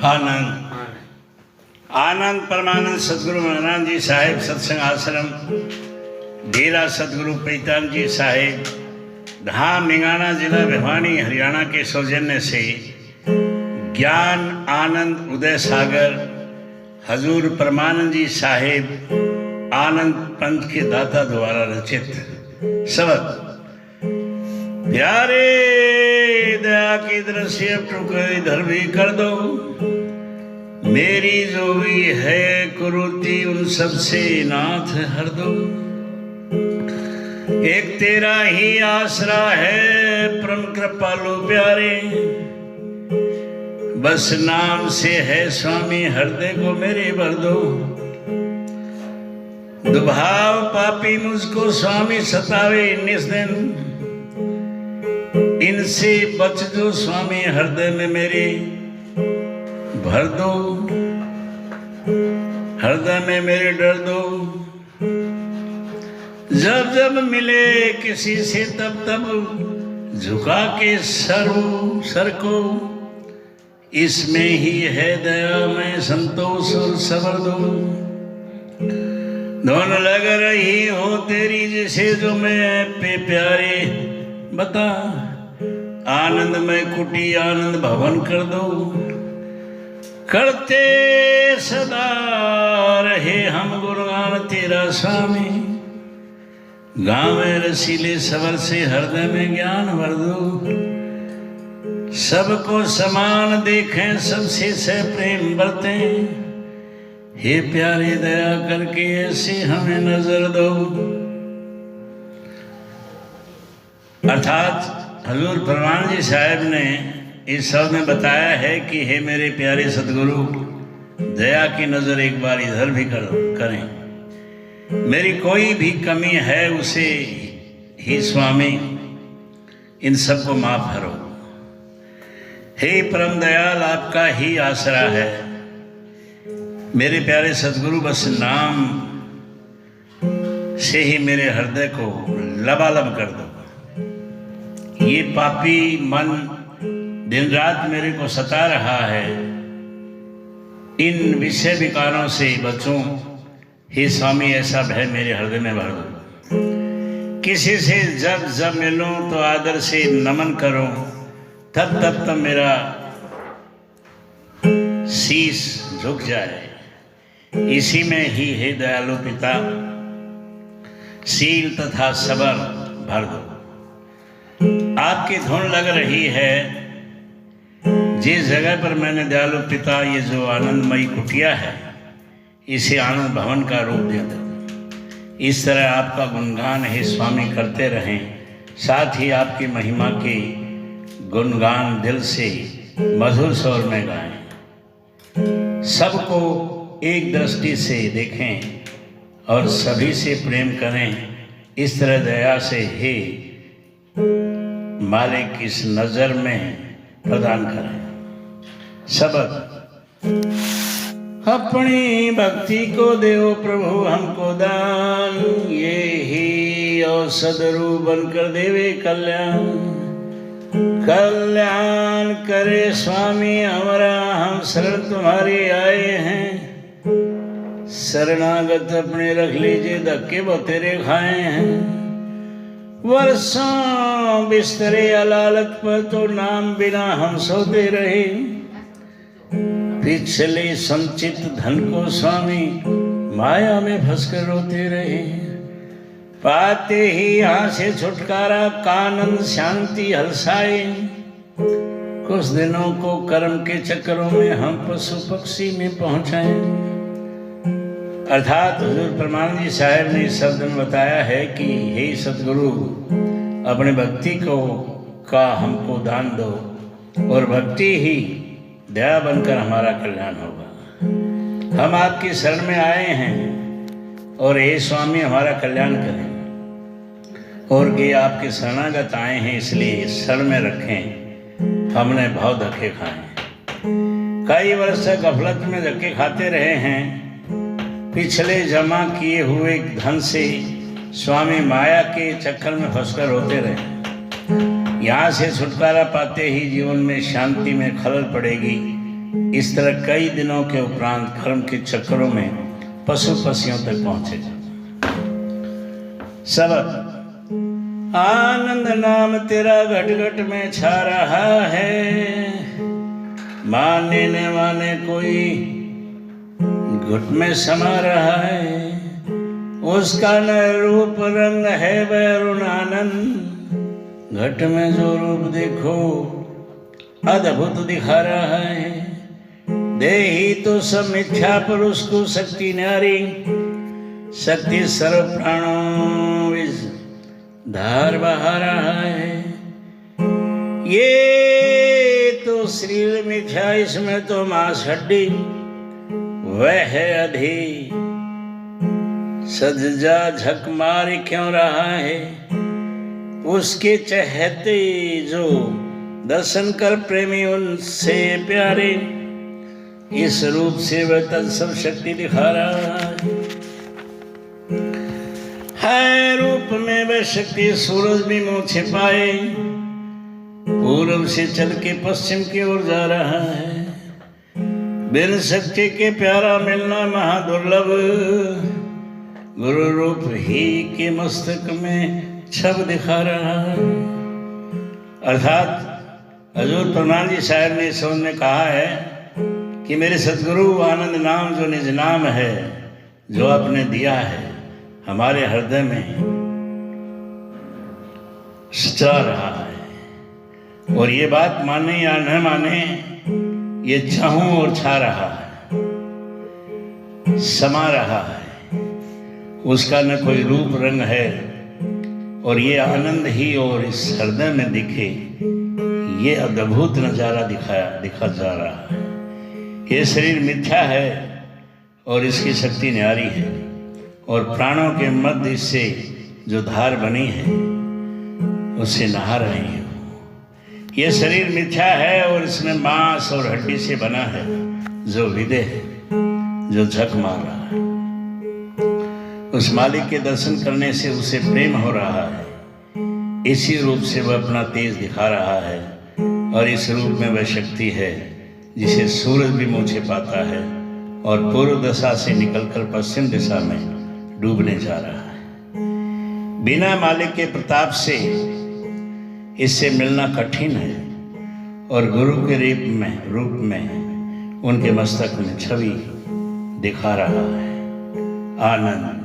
आनंद आनंद परमानंद सतगुरु महाराज जी साहेब सत्संग आश्रम डेरा सतगुरु पैतान जी साहेब धाम निंगाना जिला भिवानी हरियाणा के सौजन्य से ज्ञान आनंद उदय सागर हजूर परमानंद जी साहेब आनंद पंथ के दाता द्वारा रचित सबक प्यारे दया की दृश्य टुकड़े इधर भी कर दो, मेरी जो भी है कुरुति उन सबसे नाथ हर दो। एक तेरा ही आसरा है परम कृपालु प्यारे, बस नाम से है स्वामी हृदय को मेरे भर दो। दुभाव पापी मुझको स्वामी सतावे निस दिन, इनसे बच जो स्वामी हृदय में मेरे भर दो। हृदय में मेरे डर दो, जब जब मिले किसी से तब तब झुका के सर को, इसमें ही है दया में संतोष और सबर दो। धुन लग रही हो तेरी जैसे जो मैं पे प्यारे, बता आनंद में कुटी आनंद भवन कर दो। करते सदा रहे हम गुणगान तेरा स्वामी, गाँव में रसीले सबर से हृदय में ज्ञान भर दो। सबको समान देखें सबसे से प्रेम बरतें, हे प्यारे दया करके ऐसे हमें नजर दो। अर्थात हजूर परमानंद जी साहब ने इस शब्द में बताया है कि हे मेरे प्यारे सतगुरु, दया की नज़र एक बार इधर भी करें। मेरी कोई भी कमी है उसे ही स्वामी इन सबको माफ करो। हे परम दयाल, आपका ही आसरा है मेरे प्यारे सतगुरु, बस नाम से ही मेरे हृदय को लबालब कर दो। ये पापी मन दिन रात मेरे को सता रहा है, इन विषय विकारों से बचूं। हे स्वामी ऐसा भय मेरे हृदय में भर दो। किसी से जब जब मिलूं तो आदर से नमन करो, तब मेरा शीश झुक जाए। इसी में ही हे दयालु पिता शील तथा सबर भर दो। आपकी धुन लग रही है जिस जगह पर मैंने दयालु पिता ये जो आनंदमयी कुटिया है, इसे आनंद भवन का रूप दे दो। इस तरह आपका गुणगान हे स्वामी करते रहें, साथ ही आपकी महिमा के गुणगान दिल से मधुर स्वर में गाएं। सबको एक दृष्टि से देखें और सभी से प्रेम करें। इस तरह दया से हे मालिक इस नज़र में प्रदान करें। सबक अपनी भक्ति को देओ प्रभु हमको दान, ये ही औषध रूप बनकर देवे कल्याण। कल्याण करे स्वामी हमारा, हम शरण तुम्हारे आए हैं। शरणागत अपने रख लीजिए, धक्के बतेरे खाए हैं। वर्षों बिस्तरे अलालत पर तो नाम बिना हम सोते रहे। पिछले संचित धन को स्वामी माया में फंसकर रोते रहे। पाते ही यहाँ से छुटकारा कानन शांति हर्षाए। कुछ दिनों को कर्म के चक्करों में हम पशु पक्षी में पहुंचाए। अर्थात हजूर परमानंद जी साहब ने इस शब्द में बताया है कि हे सतगुरु, अपनी भक्ति को का हमको दान दो और भक्ति ही दया बनकर हमारा कल्याण होगा। हम आपकी शरण में आए हैं और हे स्वामी हमारा कल्याण करें। और ये आपके शरणागत आए हैं इसलिए शरण में रखें। हमने भाव धक्के खाए, कई वर्ष तक गफलत में धक्के खाते रहे हैं। पिछले जमा किए हुए धन से स्वामी माया के चक्कर में फंसकर होते रहे। यहाँ से छुटकारा पाते ही जीवन में शांति में खलल पड़ेगी। इस तरह कई दिनों के उपरांत कर्म के चक्करों में पशु पक्षियों तक पहुंचे। सबक आनंद नाम तेरा घट घट में छा रहा है, मानने वाले कोई घुट में समा रहा है, उसका न रूप रंग है वरुण आनंद, घट में जो रूप देखो अद्भुत दिखा रहा है। देही तो सब मिथ्या पर उसको शक्ति न्यारी, शक्ति सर्व प्राणों विष धार बहा रहा है। ये तो शरीर मिथ्या, इसमें तो मांस हड्डी, वह है अधी सज्जा झक मार क्यों रहा है। उसके चहते जो दर्शन कर प्रेमी उनसे प्यारे, इस रूप से वह तत्सव शक्ति दिखा रहा है। रूप में वह शक्ति सूरज भी मुंह छिपाए, पूर्व से चल के पश्चिम की ओर जा रहा है। बिन शक्ति के प्यारा मिलना महादुर्लभ, गुरु रूप ही के मस्तक में छब दिखा रहा है। अर्थात हजूर परमान जी साहब ने इस में कहा है कि मेरे सतगुरु आनंद नाम जो निज नाम है, जो आपने दिया है, हमारे हृदय में सचा रहा है। और ये बात माने या न माने, ये चाहूं और छा रहा है, समा रहा है। उसका न कोई रूप रंग है, और ये आनंद ही और इस हृदय में दिखे, ये अद्भुत नजारा दिखा जा रहा है। ये शरीर मिथ्या है और इसकी शक्ति न्यारी है, और प्राणों के मध्य से जो धार बनी है उससे नहा रहे हैं। ये शरीर मिथ्या है और इसमें मांस और हड्डी से बना है, जो विदे है, जो झक मार रहा है। उस मालिक के दर्शन करने से उसे प्रेम हो रहा है। इसी रूप से वह अपना तेज दिखा रहा है, और इस रूप में वह शक्ति है जिसे सूरज भी मुंह छिपाता है और पूर्व दिशा से निकलकर पश्चिम दिशा में डूबने जा रहा है। बिना मालिक के प्रताप से इससे मिलना कठिन है, और गुरु के रूप में उनके मस्तक में छवि दिखा रहा है। आनंद